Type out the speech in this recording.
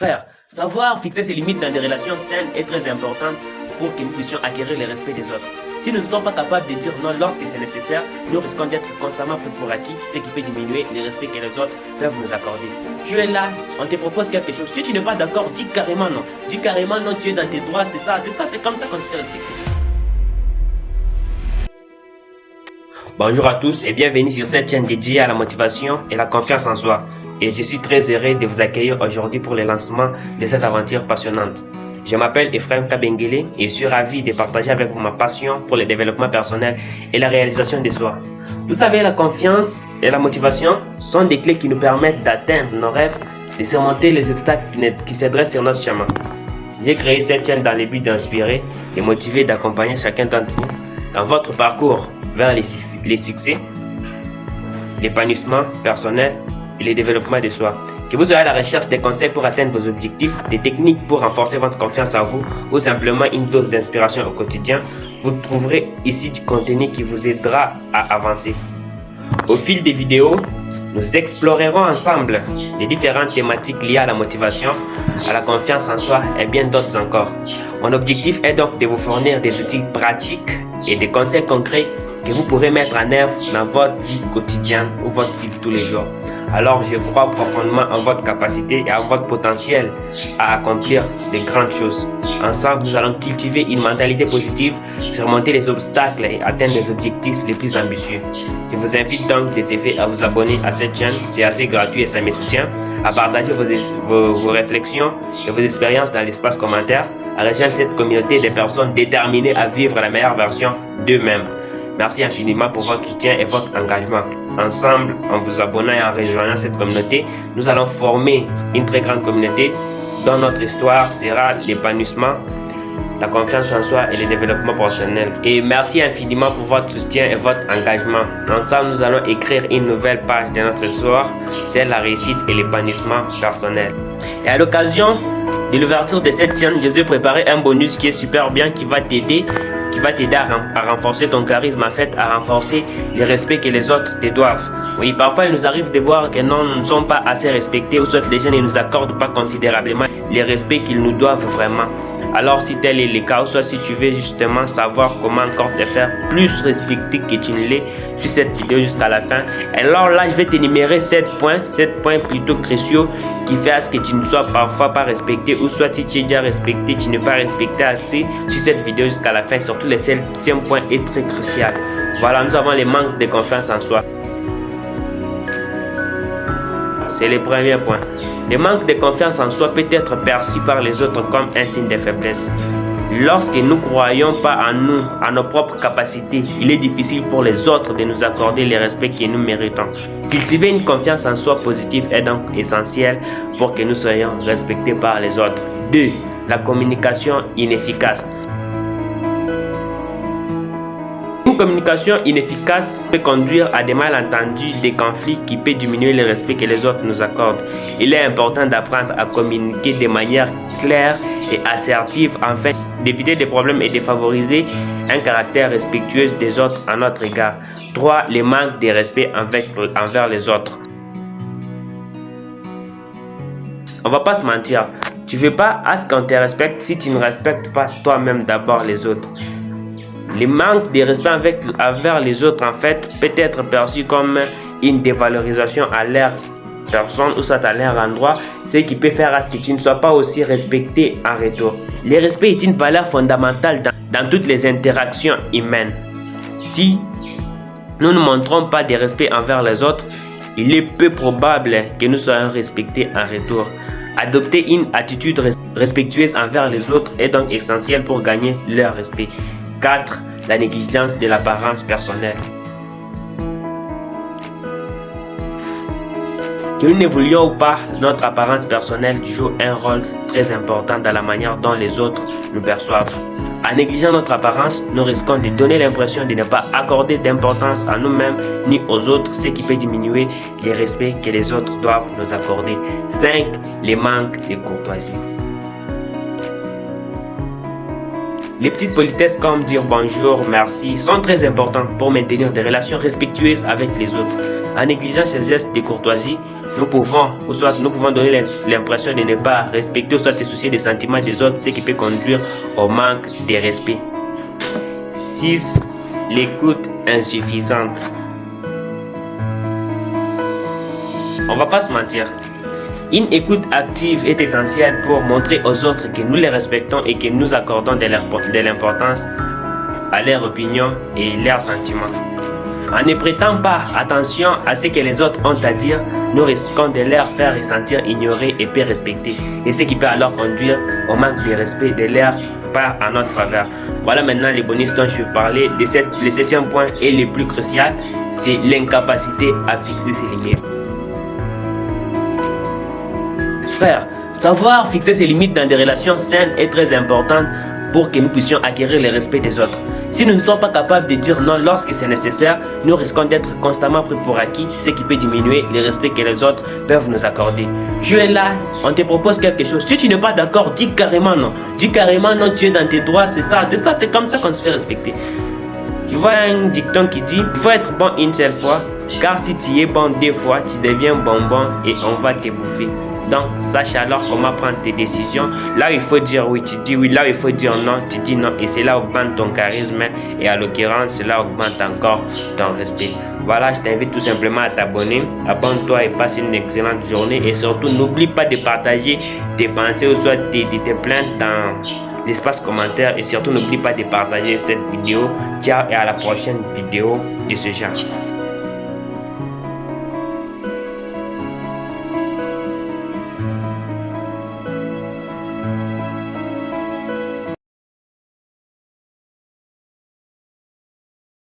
Frère, savoir fixer ses limites dans des relations saines est très important pour que nous puissions acquérir le respect des autres. Si nous ne sommes pas capables de dire non lorsque c'est nécessaire, nous risquons d'être constamment pris pour acquis, ce qui peut diminuer le respect que les autres peuvent nous accorder. Tu es là, on te propose quelque chose. Si tu n'es pas d'accord, dis carrément non. Dis carrément non, tu es dans tes droits, c'est ça, c'est comme ça qu'on se fait respecter. Bonjour à tous et bienvenue sur cette chaîne dédiée à la motivation et la confiance en soi. Et je suis très heureux de vous accueillir aujourd'hui pour le lancement de cette aventure passionnante. Je m'appelle Ephraim Kabengele et je suis ravi de partager avec vous ma passion pour le développement personnel et la réalisation de soi. Vous savez, la confiance et la motivation sont des clés qui nous permettent d'atteindre nos rêves, de surmonter les obstacles qui se dressent sur notre chemin. J'ai créé cette chaîne dans le but d'inspirer, de motiver et d'accompagner chacun d'entre vous dans votre parcours vers les succès, l'épanouissement personnel et le développement de soi. Que vous soyez à la recherche des conseils pour atteindre vos objectifs, des techniques pour renforcer votre confiance en vous ou simplement une dose d'inspiration au quotidien, vous trouverez ici du contenu qui vous aidera à avancer. Au fil des vidéos, nous explorerons ensemble les différentes thématiques liées à la motivation, à la confiance en soi et bien d'autres encore. Mon objectif est donc de vous fournir des outils pratiques et des conseils concrets que vous pourrez mettre en œuvre dans votre vie quotidienne ou votre vie de tous les jours. Alors je crois profondément en votre capacité et en votre potentiel à accomplir de grandes choses. Ensemble, nous allons cultiver une mentalité positive, surmonter les obstacles et atteindre les objectifs les plus ambitieux. Je vous invite donc de ce fait à vous abonner à cette chaîne, c'est assez gratuit et ça me soutient, à partager vos réflexions et vos expériences dans l'espace commentaire, à rejoindre cette communauté de personnes déterminées à vivre la meilleure version d'eux-mêmes. Merci infiniment pour votre soutien et votre engagement. Ensemble, en vous abonnant et en rejoignant cette communauté, nous allons former une très grande communauté dont notre histoire sera l'épanouissement, la confiance en soi et le développement personnel. Et merci infiniment pour votre soutien et votre engagement. Ensemble, nous allons écrire une nouvelle page de notre histoire, c'est la réussite et l'épanouissement personnel. Et à l'occasion de l'ouverture de cette chaîne, je vous ai préparé un bonus qui est super bien, qui va t'aider à renforcer ton charisme, en fait, à renforcer le respect que les autres te doivent. Oui, parfois il nous arrive de voir que non, nous ne sommes pas assez respectés, ou soit les gens ne nous accordent pas considérablement le respect qu'ils nous doivent vraiment. Alors si tel est le cas, ou soit si tu veux justement savoir comment encore te faire plus respecter que tu ne l'es, sur cette vidéo jusqu'à la fin, alors là je vais t'énumérer 7 points plutôt cruciaux qui fait à ce que tu ne sois parfois pas respecté, ou soit si tu es déjà respecté, tu n'es pas respecté assez. Sur cette vidéo jusqu'à la fin, surtout le 7e point est très crucial. Voilà, nous avons les manques de confiance en soi. C'est le premier point. Le manque de confiance en soi peut être perçu par les autres comme un signe de faiblesse. Lorsque nous ne croyons pas en nous, en nos propres capacités, il est difficile pour les autres de nous accorder le respect que nous méritons. Cultiver une confiance en soi positive est donc essentiel pour que nous soyons respectés par les autres. 2. La communication inefficace. Une communication inefficace peut conduire à des malentendus, des conflits qui peuvent diminuer le respect que les autres nous accordent. Il est important d'apprendre à communiquer de manière claire et assertive afin d'éviter des problèmes et de favoriser un caractère respectueux des autres à notre égard. 3. Le manque de respect envers les autres. On va pas se mentir, tu ne veux pas à ce qu'on te respecte si tu ne respectes pas toi-même d'abord les autres. Le manque de respect envers les autres, en fait, peut être perçu comme une dévalorisation à leur personne ou soit à leur endroit, ce qui peut faire à ce que tu ne sois pas aussi respecté en retour. Le respect est une valeur fondamentale dans toutes les interactions humaines. Si nous ne montrons pas de respect envers les autres, il est peu probable que nous soyons respectés en retour. Adopter une attitude respectueuse envers les autres est donc essentiel pour gagner leur respect. 4. La négligence de l'apparence personnelle. Que nous ne voulions ou pas, notre apparence personnelle joue un rôle très important dans la manière dont les autres nous perçoivent. En négligeant notre apparence, nous risquons de donner l'impression de ne pas accorder d'importance à nous-mêmes ni aux autres, ce qui peut diminuer le respect que les autres doivent nous accorder. 5. Les manques de courtoisie. Les petites politesses comme dire bonjour, merci sont très importantes pour maintenir des relations respectueuses avec les autres. En négligeant ces gestes de courtoisie, nous pouvons donner l'impression de ne pas respecter ou soit se soucier des sentiments des autres, ce qui peut conduire au manque de respect. 6. L'écoute insuffisante. On va pas se mentir. Une écoute active est essentielle pour montrer aux autres que nous les respectons et que nous accordons de l'importance à leurs opinions et leurs sentiments. En ne prêtant pas attention à ce que les autres ont à dire, nous risquons de leur faire ressentir ignorés et peu respectés, et ce qui peut alors conduire au manque de respect de leur part en notre faveur. Voilà maintenant les bonus dont je vais parler. Le 7e point et le plus crucial, c'est l'incapacité à fixer ses limites. Frère, savoir fixer ses limites dans des relations saines est très important pour que nous puissions acquérir le respect des autres. Si nous ne sommes pas capables de dire non lorsque c'est nécessaire, nous risquons d'être constamment pris pour acquis, ce qui peut diminuer le respect que les autres peuvent nous accorder. Tu es là, on te propose quelque chose. Si tu n'es pas d'accord, dis carrément non. Dis carrément non, tu es dans tes droits, c'est comme ça qu'on se fait respecter. Tu vois un dicton qui dit, il faut être bon une seule fois, car si tu es bon 2 fois, tu deviens bonbon et on va te bouffer. Donc, sache alors comment prendre tes décisions. Là où il faut dire oui, tu dis oui. Là où il faut dire non, tu dis non. Et cela augmente ton charisme. Et à l'occurrence, cela augmente encore ton respect. Voilà, je t'invite tout simplement à t'abonner. Abonne-toi et passe une excellente journée. Et surtout, n'oublie pas de partager tes pensées ou soit tes plaintes dans l'espace commentaire. Et surtout, n'oublie pas de partager cette vidéo. Ciao et à la prochaine vidéo de ce genre.